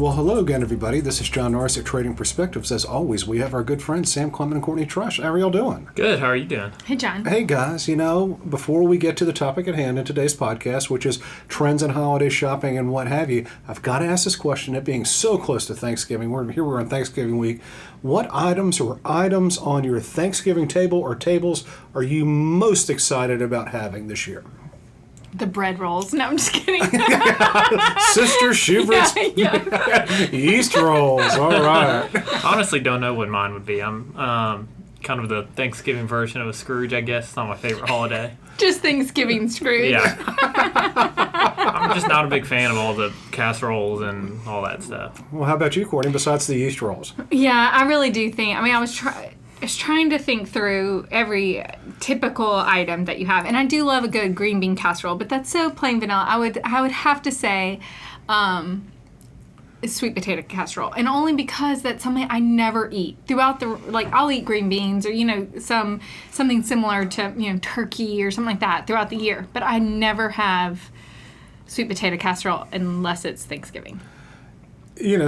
Well, hello again, everybody. This is John Norris at Trading Perspectives. As always, we have our good friends Sam Clement and Courtney Trush. How are y'all doing? Good. How are you doing? Hey, John. Hey, guys. Before we get to the topic at hand in today's podcast, which is trends in holiday shopping and what have you, I've got to ask this question. It being so close to Thanksgiving, we're on Thanksgiving week. What items on your Thanksgiving table or tables are you most excited about having this year? The bread rolls. No, I'm just kidding. Sister Schubert's yeast rolls. All right. I honestly don't know what mine would be. I'm kind of the Thanksgiving version of a Scrooge, I guess. It's not my favorite holiday. Just Thanksgiving Scrooge. Yeah. I'm just not a big fan of all the casseroles and all that stuff. Well, how about you, Courtney, besides the yeast rolls? Yeah, I really do think. I was trying to think through every typical item that you have, and I do love a good green bean casserole, but that's so plain vanilla. I would have to say sweet potato casserole, and only because that's something I never eat throughout I'll eat green beans or something similar to turkey or something like that throughout the year, but I never have sweet potato casserole unless it's Thanksgiving.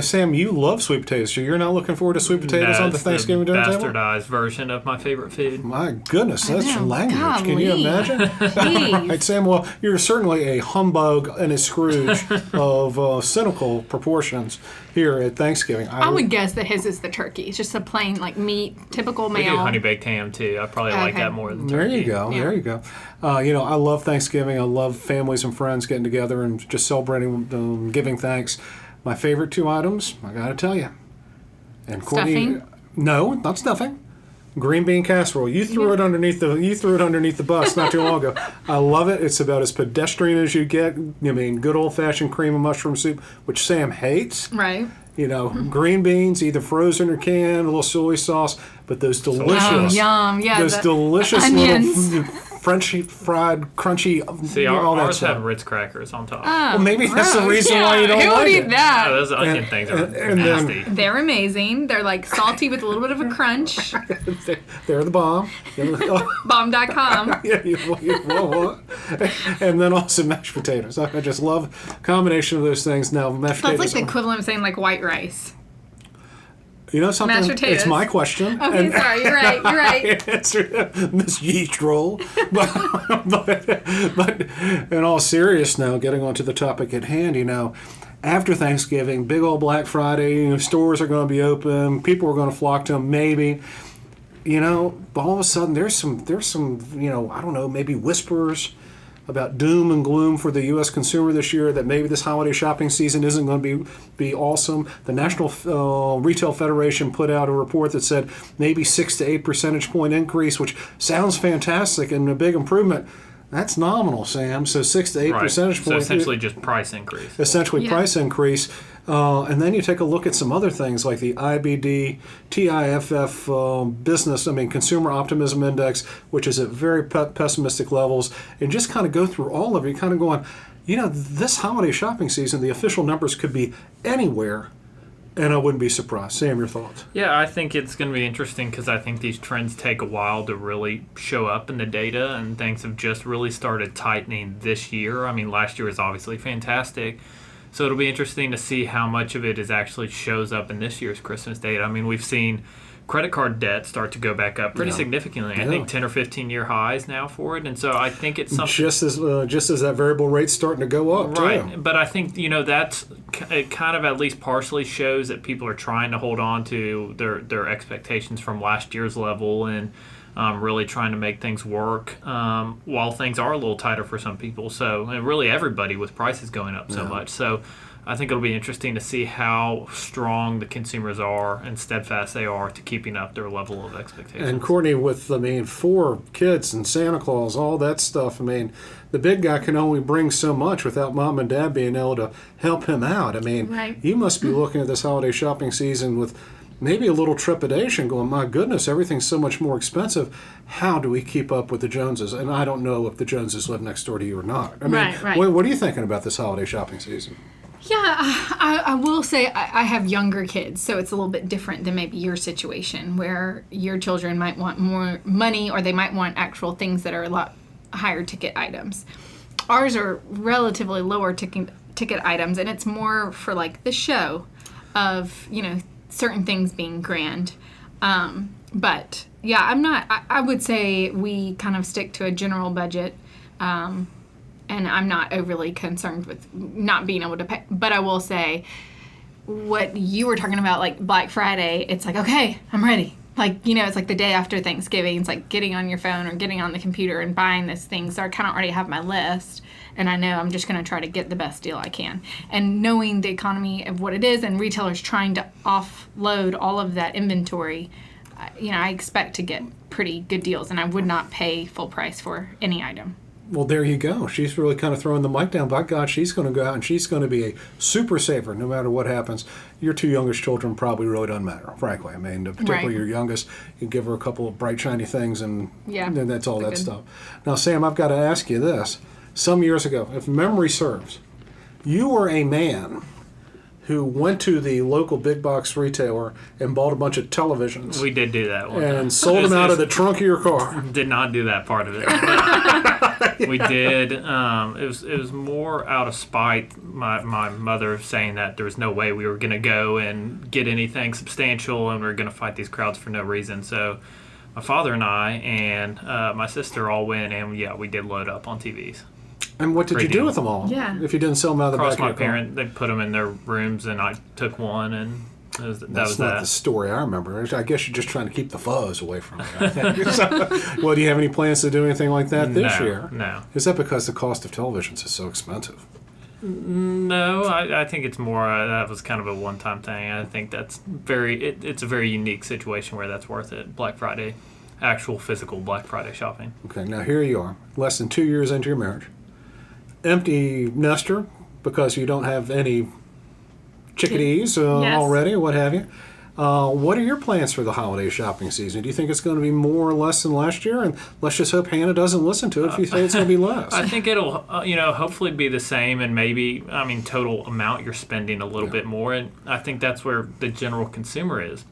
Sam, you love sweet potatoes, so you're not looking forward to sweet potatoes on the Thanksgiving dinner table? Bastardized version of my favorite food. My goodness, that's language. Golly. Can you imagine? All right, Sam, well, you're certainly a humbug and a Scrooge of cynical proportions here at Thanksgiving. I would guess that his is the turkey. It's just a plain, meat, typical male. We do honey baked ham, too. I probably like that more than turkey. There you go. Yeah. There you go. I love Thanksgiving. I love families and friends getting together and just celebrating, giving thanks. My favorite two items, I gotta tell you. And Courtney, stuffing? No, not stuffing. Green bean casserole. You threw it underneath the bus not too long ago. I love it. It's about as pedestrian as you get. Good old fashioned cream and mushroom soup, which Sam hates. Right. Green beans, either frozen or canned, a little soy sauce, but those delicious, yum, yeah, those delicious onions. little Frenchy fried, crunchy. See, ours have Ritz crackers on top. Well, maybe that's the reason why you don't Who like would it. eat that? Oh, those onion things are nasty. They're amazing. They're salty with a little bit of a crunch. They're the bomb. Bomb.com. And then also mashed potatoes. I just love a combination of those things. Now, mashed potatoes. That's like the equivalent of saying white rice. You know something? Mashed potatoes. It's my question. Okay, sorry. You're right. It's Miss Yeast Roll. But in all seriousness now, getting on to the topic at hand, after Thanksgiving, big old Black Friday, stores are going to be open, people are going to flock to them, maybe. But all of a sudden there's some, I don't know, maybe whispers about doom and gloom for the U.S. consumer this year, that maybe this holiday shopping season isn't going to be awesome. The National Retail Federation put out a report that said maybe 6 to 8 percentage point increase, which sounds fantastic and a big improvement. That's nominal, Sam. So 6 to 8 percentage points. So essentially just price increase. Price increase. And then you take a look at some other things like the IBD, TIFF business, Consumer Optimism Index, which is at very pessimistic levels, and just kind of go through all of it, kind of going, this holiday shopping season, the official numbers could be anywhere, and I wouldn't be surprised. Sam, your thoughts? Yeah, I think it's going to be interesting because I think these trends take a while to really show up in the data, and things have just really started tightening this year. Last year was obviously fantastic. So it'll be interesting to see how much of it actually shows up in this year's Christmas data. We've seen credit card debt start to go back up pretty significantly. I think 10 or 15-year highs now for it. And so I think it's something... Just as that variable rate's starting to go up, right. too. But I think, it kind of at least partially shows that people are trying to hold on to their expectations from last year's level and really trying to make things work while things are a little tighter for some people. So, and really everybody with prices going up so much. So I think it'll be interesting to see how strong the consumers are and steadfast they are to keeping up their level of expectations. And Courtney, with 4 kids and Santa Claus, all that stuff, the big guy can only bring so much without mom and dad being able to help him out. Right. You must be looking at this holiday shopping season with maybe a little trepidation, going, my goodness, everything's so much more expensive. How do we keep up with the Joneses? And I don't know if the Joneses live next door to you or not. Right. What are you thinking about this holiday shopping season? Yeah, I will say I have younger kids, so it's a little bit different than maybe your situation, where your children might want more money or they might want actual things that are a lot higher ticket items. Ours are relatively lower ticket items, and it's more for the show. of, certain things being grand. But yeah, I would say we kind of stick to a general budget. And I'm not overly concerned with not being able to pay. But I will say, what you were talking about, like Black Friday, it's like, okay, I'm ready. Like, it's like the day after Thanksgiving. It's like getting on your phone or getting on the computer and buying this thing. So I kind of already have my list. And I know I'm just going to try to get the best deal I can. And knowing the economy of what it is and retailers trying to offload all of that inventory, I expect to get pretty good deals. And I would not pay full price for any item. Well, there you go. She's really kind of throwing the mic down. By God, she's going to go out and she's going to be a super saver no matter what happens. Your two youngest children probably really don't matter, frankly. I mean, particularly your youngest, you give her a couple of bright, shiny things and then that's all that stuff. Now, Sam, I've got to ask you this. Some years ago, if memory serves, you were a man who went to the local big box retailer and bought a bunch of televisions. We did do that one. And sold them out of the trunk of your car. Did not do that part of it. We did. It was more out of spite. My mother saying that there was no way we were going to go and get anything substantial and we were going to fight these crowds for no reason. So my father and I and my sister all went and we did load up on TVs. And what did you do with them all? Yeah. If you didn't sell them out of the back of your car? Parent, they put them in their rooms, and I took one, and that That's not the story I remember. I guess you're just trying to keep the fuzz away from it, I think. Well, do you have any plans to do anything like that this year? No. Is that because the cost of televisions is so expensive? No, I think it's more that was kind of a one-time thing. I think that's it's a very unique situation where that's worth it. Black Friday, actual physical Black Friday shopping. Okay, now here you are, less than 2 years into your marriage. Empty nester because you don't have any chickadees already or what have you. What are your plans for the holiday shopping season? Do you think it's going to be more or less than last year? And let's just hope Hannah doesn't listen to it if you say it's going to be less. I think it'll, hopefully be the same and maybe, total amount you're spending a little bit more. And I think that's where the general consumer is.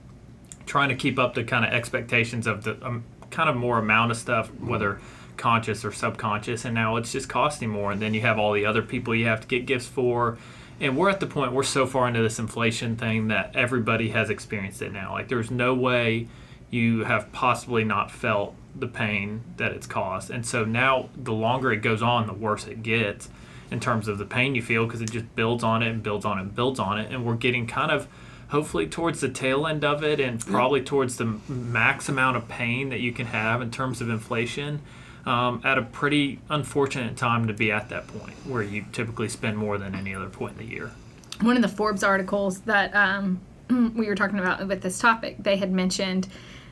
Trying to keep up the kind of expectations of the kind of more amount of stuff, whether conscious or subconscious, and now it's just costing more. And then you have all the other people you have to get gifts for. And we're at the point, we're so far into this inflation thing that everybody has experienced it now. Like, there's no way you have possibly not felt the pain that it's caused. And so now, the longer it goes on, the worse it gets in terms of the pain you feel, because it just builds on it and builds on it and builds on it. And we're getting kind of, hopefully, towards the tail end of it and probably towards the max amount of pain that you can have in terms of inflation. At a pretty unfortunate time to be at that point where you typically spend more than any other point in the year. One of the Forbes articles that we were talking about with this topic, they had mentioned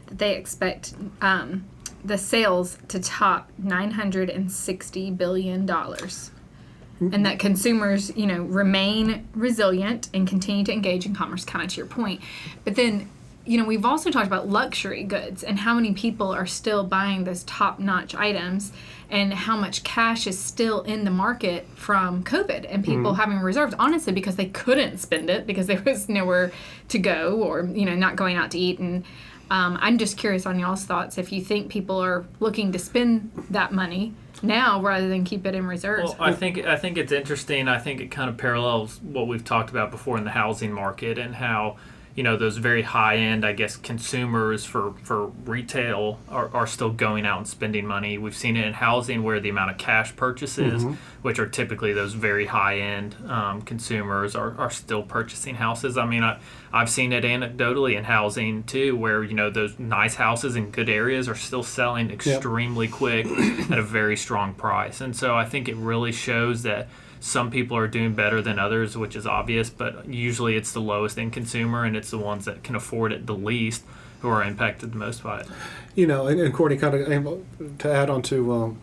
that they expect the sales to top $960 billion. And that consumers, remain resilient and continue to engage in commerce, kind of to your point. But then, we've also talked about luxury goods and how many people are still buying those top-notch items and how much cash is still in the market from COVID and people having reserves, honestly, because they couldn't spend it because there was nowhere to go or, not going out to eat. And I'm just curious on y'all's thoughts if you think people are looking to spend that money now rather than keep it in reserves. Well, I think it's interesting. I think it kind of parallels what we've talked about before in the housing market and how those very high-end, I guess, consumers for retail are still going out and spending money. We've seen it in housing where the amount of cash purchases, which are typically those very high-end consumers, are still purchasing houses. I mean, I've seen it anecdotally in housing, too, where, those nice houses in good areas are still selling extremely quick at a very strong price. And so I think it really shows that some people are doing better than others, which is obvious, but usually it's the lowest end consumer and it's the ones that can afford it the least who are impacted the most by it. And Courtney, kind of to add on to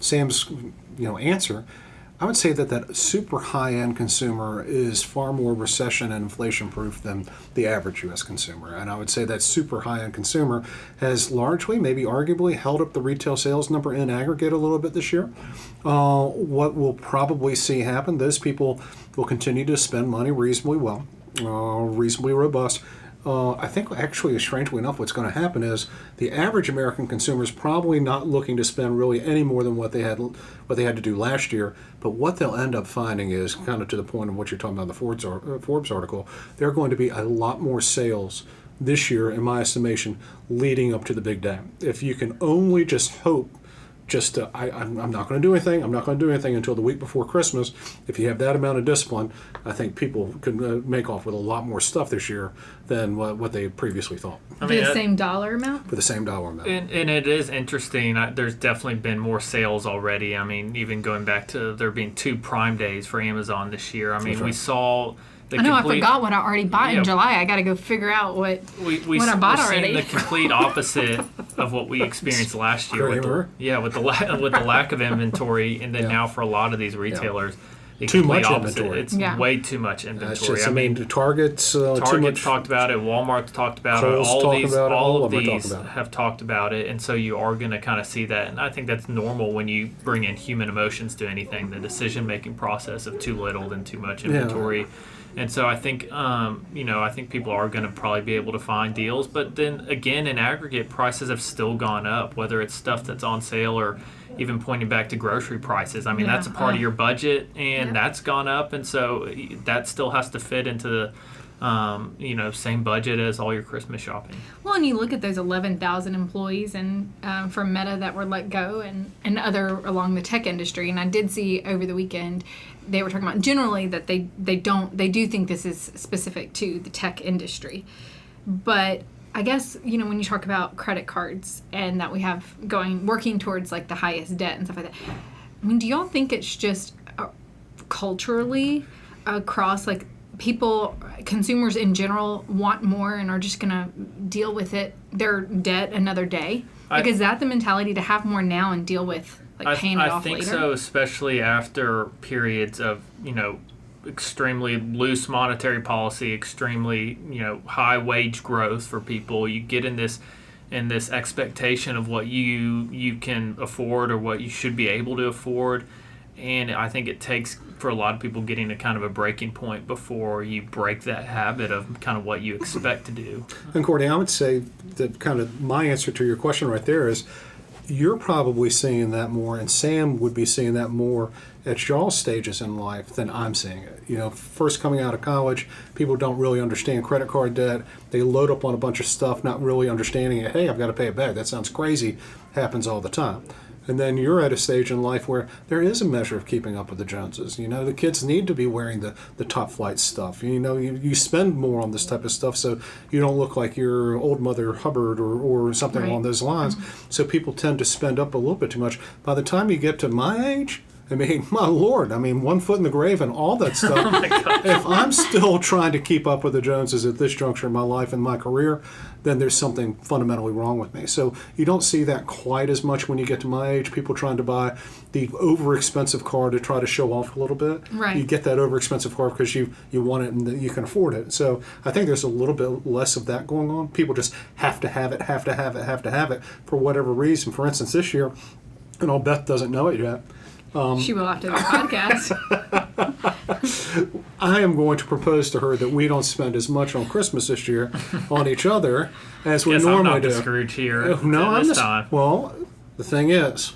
Sam's answer, I would say that super high-end consumer is far more recession and inflation-proof than the average U.S. consumer. And I would say that super high-end consumer has largely, maybe arguably, held up the retail sales number in aggregate a little bit this year. What we'll probably see happen, those people will continue to spend money reasonably well, reasonably robust. I think actually, strangely enough, what's going to happen is the average American consumer is probably not looking to spend really any more than what they had to do last year. But what they'll end up finding is, kind of to the point of what you're talking about in the Forbes article, there are going to be a lot more sales this year, in my estimation, leading up to the big day. If you can only just hope, I'm not going to do anything. I'm not going to do anything until the week before Christmas. If you have that amount of discipline, I think people could make off with a lot more stuff this year than what they previously thought. For the same dollar amount? For the same dollar amount. And it is interesting. There's definitely been more sales already. I mean, even going back to there being 2 Prime Days for Amazon this year. I mean, That's right. We saw... I forgot what I already bought in July. I got to go figure out what I bought already. We're seeing the complete opposite of what we experienced last year with the lack of inventory, and then now for a lot of these retailers, too much inventory. It's way too much inventory. Target's Target too much. talked about it. Walmart talked about Kohl's it. All of these about it. have talked about it, and so you are going to kind of see that. And I think that's normal when you bring in human emotions to anything. The decision-making process of too little than too much inventory. And so I think, I think people are going to probably be able to find deals. But then again, in aggregate, prices have still gone up, whether it's stuff that's on sale or even pointing back to grocery prices. I mean, that's a part of your budget, and that's gone up. And so that still has to fit into the same budget as all your Christmas shopping. Well, and you look at those 11,000 employees and from Meta that were let go and other along the tech industry. And I did see over the weekend they were talking about generally that they do think this is specific to the tech industry. But I guess, when you talk about credit cards and that we have working towards like the highest debt and stuff like that, I mean, do y'all think it's just culturally across like consumers in general want more and are just going to deal with their debt another day? Like, is that the mentality to have more now and deal with paying it off later? I think so, especially after periods of, extremely loose monetary policy, extremely, high wage growth for people. You get in this expectation of what you can afford or what you should be able to afford. And I think it takes, for a lot of people, getting to kind of a breaking point before you break that habit of kind of what you expect to do. And Courtney, I would say that kind of my answer to your question right there is you're probably seeing that more, and Sam would be seeing that more at y'all's stages in life than I'm seeing it. First coming out of college, people don't really understand credit card debt. They load up on a bunch of stuff, not really understanding it. Hey, I've got to pay it back. That sounds crazy. Happens all the time. And then you're at a stage in life where there is a measure of keeping up with the Joneses. The kids need to be wearing the top flight stuff. You spend more on this type of stuff so you don't look like your old Mother Hubbard or something along those lines. Mm-hmm. So people tend to spend up a little bit too much. By the time you get to my age, I mean, my Lord, 1 foot in the grave and all that stuff. Oh my gosh. If I'm still trying to keep up with the Joneses at this juncture in my life and my career, then there's something fundamentally wrong with me. So you don't see that quite as much when you get to my age. People trying to buy the over-expensive car to try to show off a little bit. Right. You get that over-expensive car because you want it and you can afford it. So I think there's a little bit less of that going on. People just have to have it for whatever reason. For instance, this year, and Beth doesn't know it yet, she will after the podcast. I am going to propose to her that we don't spend as much on Christmas this year on each other as we normally I'm not do. the Scrooge here. No, I'm this the time. Well, the thing is,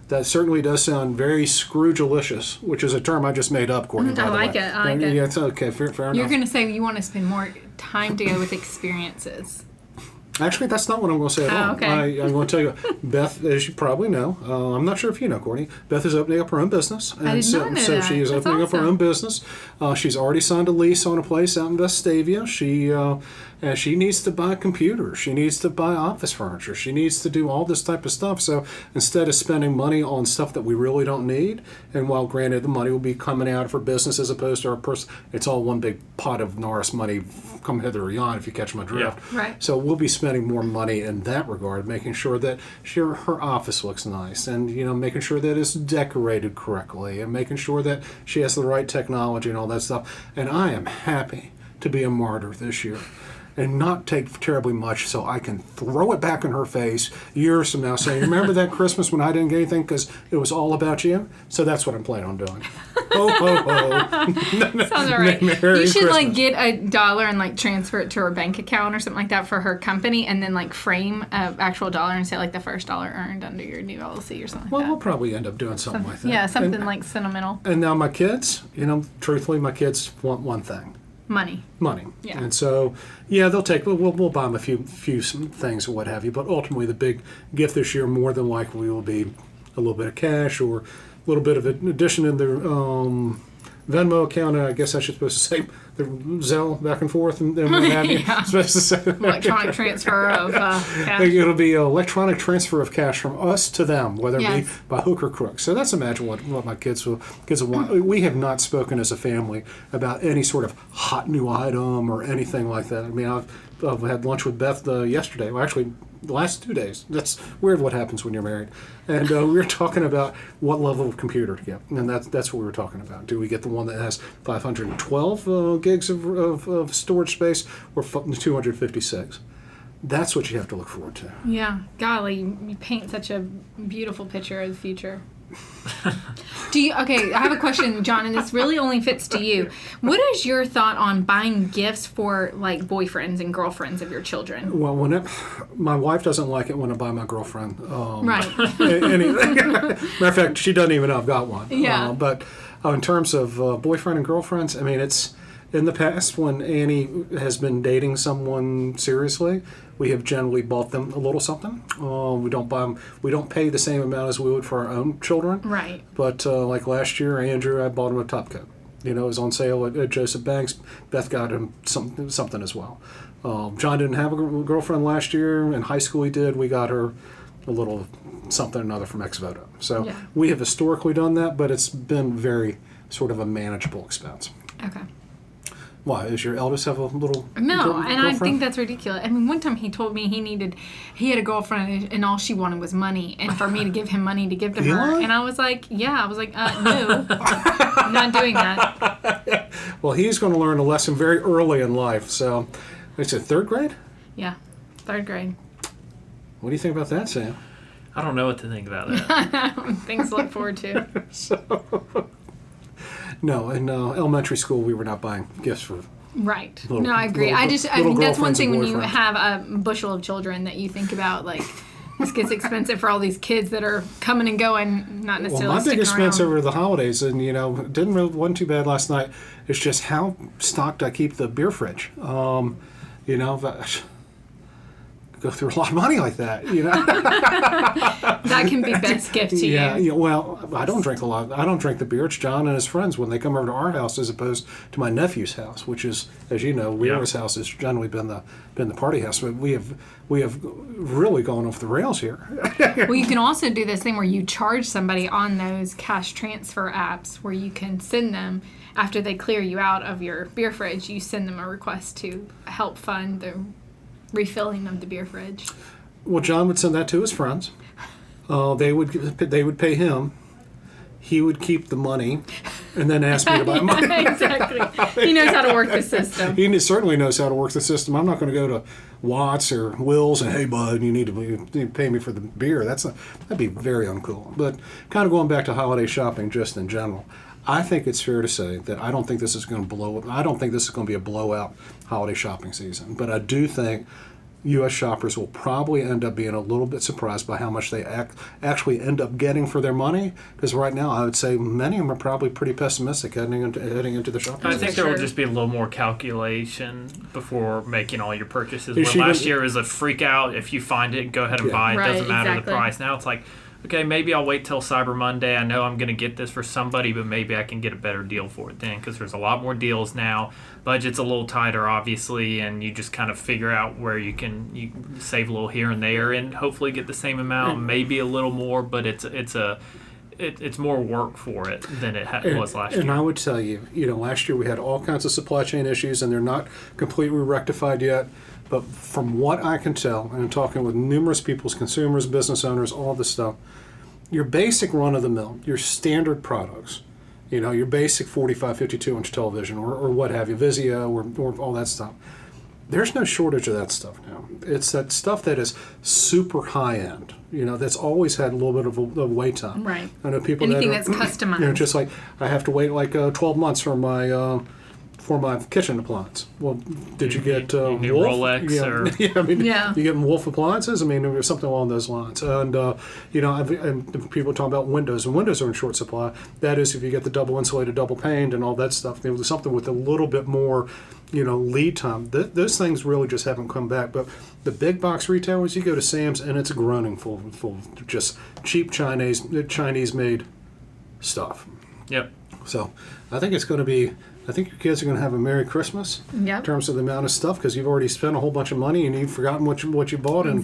that certainly does sound very Scrooge-alicious, which is a term I just made up, Courtney. I like it. Yeah, it's okay. Fair enough. You're going to say you want to spend more time together with experiences. Actually, that's not what I'm going to say at all. Okay. I'm going to tell you, Beth, as you probably know, I'm not sure if you know, Courtney, Beth is opening up her own business. And I did not know so that. she is That's opening up her awesome. own business. She's already signed a lease on a place out in Vestavia. She needs to buy computers. She needs to buy office furniture. She needs to do all this type of stuff. So instead of spending money on stuff that we really don't need, and while granted the money will be coming out of her business as opposed to our person, it's all one big pot of Norris money, come hither or yon, if you catch my drift. Yeah. Right. So we'll be spending more money in that regard, making sure that her office looks nice, and making sure that it's decorated correctly, and making sure that she has the right technology and all that stuff. And I am happy to be a martyr this year. and not take terribly much, so I can throw it back in her face years from now, saying, "Remember that Christmas when I didn't get anything because it was all about you?" So that's what I'm planning on doing. Ho ho ho! Sounds all right. Merry You should like Christmas. get $1 and like transfer it to her bank account or something like that for her company, and then like frame an actual dollar and say like the first dollar earned under your new LLC or something Well, like we'll that. probably end up doing something like that. Yeah, something And, like sentimental and now my kids, truthfully, my kids want one thing. money. Money. Yeah. And so, we'll buy them a few some things or what have you, but ultimately the big gift this year more than likely will be a little bit of cash or a little bit of an addition in their Venmo account, and I guess I should supposed to say the Zelle back and forth and what have you. Yeah. Supposed to say Electronic transfer of cash. It'll be an electronic transfer of cash from us to them, whether it Yes. be by hook or crook. So that's imagine what my kids will want. We have not spoken as a family about any sort of hot new item or anything like that. I mean, I've had lunch with Beth yesterday. Well, actually, the last 2 days. That's weird what happens when you're married. And we were talking about what level of computer to get. And that's what we were talking about. Do we get the one that has 512 gigs of storage space or 256? That's what you have to look forward to. Yeah, golly, you paint such a beautiful picture of the future. Okay, I have a question, John, and this really only fits to you. What is your thought on buying gifts for like boyfriends and girlfriends of your children? Well, my wife doesn't like it when I buy my girlfriend Right. anything. Matter of fact, she doesn't even know I've got one. Yeah. But in terms of boyfriend and girlfriends, I mean, it's in the past when Annie has been dating someone seriously, we have generally bought them a little something. We don't buy them. We don't pay the same amount as we would for our own children. Right. But like last year, Andrew, I bought him a top coat. It was on sale at Joseph Banks. Beth got him something as well. John didn't have a girlfriend last year. In high school, he did. We got her a little something or another from Ex-Voto. So Yeah. we have historically done that, but it's been very sort of a manageable expense. Okay. Why? Does your eldest have a little No, and I girlfriend? think that's ridiculous. I mean, one time he told me he had a girlfriend and all she wanted was money, and for me to give him money to give to her. Really? And I was like, no, I'm not doing that. Well, he's going to learn a lesson very early in life. So, it's at third grade? Yeah, 3rd grade. What do you think about that, Sam? I don't know what to think about that. Things to look forward to. No, in elementary school, we were not buying gifts for. Right. Little- No, I agree. little- I little mean, that's one girlfriends thing and when you boyfriends. have a bushel of children that you think about, like, this gets expensive for all these kids that are coming and going, not necessarily Well, my big sticking expense around. over the holidays, and wasn't too bad last night. It's just how stocked I keep the beer fridge. Go through a lot of money like that. That can be best gift to Yeah, you. well, I don't drink a lot. I don't drink the beer. It's John and his friends when they come over to our house, as opposed to my nephew's house, which is, as you know, Weir's house has generally been the party house. But we have really gone off the rails here. Well, you can also do this thing where you charge somebody on those cash transfer apps where you can send them, after they clear you out of your beer fridge, you send them a request to help fund the refilling of the beer fridge. Well, John would send that to his friends. They would pay him. He would keep the money, and then ask me to buy money. Exactly. He knows how to work the system. He certainly knows how to work the system. I'm not going to go to Watts or Will's and, "Hey, bud, you need to pay me for the beer." That'd be very uncool. But kind of going back to holiday shopping just in general, I think it's fair to say that I don't think this is going to be a blowout holiday shopping season. But I do think U.S. shoppers will probably end up being a little bit surprised by how much they actually end up getting for their money. Because right now, I would say many of them are probably pretty pessimistic heading into the shopping I season. think there will Sure. just be a little more calculation before making all your purchases. Is Where she last gonna- year was a freak out. If you find it, go ahead and Yeah. buy it. Right, Doesn't matter exactly. the price. Now it's like, okay, maybe I'll wait till Cyber Monday. I know I'm going to get this for somebody, but maybe I can get a better deal for it then, because there's a lot more deals now. Budget's a little tighter, obviously, and you just kind of figure out where you save a little here and there, and hopefully get the same amount, maybe a little more. But it's more work for it than it was last And year. I would tell you, last year we had all kinds of supply chain issues, and they're not completely rectified yet. But from what I can tell, and I'm talking with numerous people, consumers, business owners, all this stuff, your basic run-of-the-mill, your standard products, your basic 45, 52-inch television or what have you, Vizio or all that stuff, There's no shortage of that stuff now. It's that stuff that is super high end. That's always had a little bit of a wait time. Right. I know people Anything that are, that's customized. just like I have to wait like 12 months for my kitchen appliance. Well, did you get You need Wolf? Rolex or You get Wolf appliances. I mean, or something along those lines. And and people talk about windows, and windows are in short supply. That is, if you get the double insulated, double paned, and all that stuff. There's something with a little bit more, lead time. Those things really just haven't come back. But the big box retailers, you go to Sam's, and it's groaning full of just cheap Chinese made stuff. Yep. So I think it's going to be. I think your kids are going to have a Merry Christmas in terms of the amount of stuff, because you've already spent a whole bunch of money and you've forgotten what you bought, and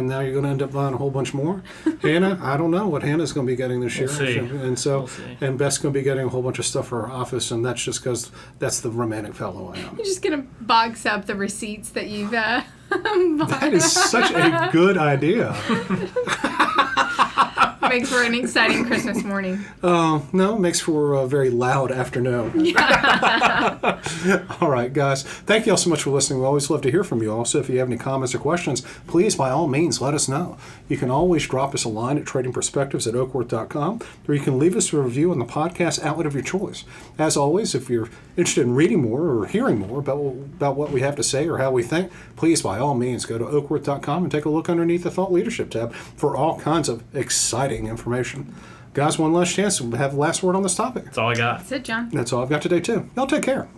now you're going to end up buying a whole bunch more. Hannah, I don't know what Hannah's going to be getting this year, see. And so We'll see. and Beth's going to be getting a whole bunch of stuff for her office, and that's just because that's the romantic fellow I am. You're just going to box up the receipts that you've bought. That is such a good idea. Makes for an exciting Christmas morning. No, it makes for a very loud afternoon. All right, guys. Thank you all so much for listening. We always love to hear from you. Also, if you have any comments or questions, please, by all means, let us know. You can always drop us a line at tradingperspectives@oakworth.com, or you can leave us a review on the podcast outlet of your choice. As always, if you're interested in reading more or hearing more about what we have to say or how we think, please, by all means, go to oakworth.com and take a look underneath the Thought Leadership tab for all kinds of exciting information. Guys, one last chance to have the last word on this topic. That's all I got. That's it, John. That's all I've got today, too. Y'all take care.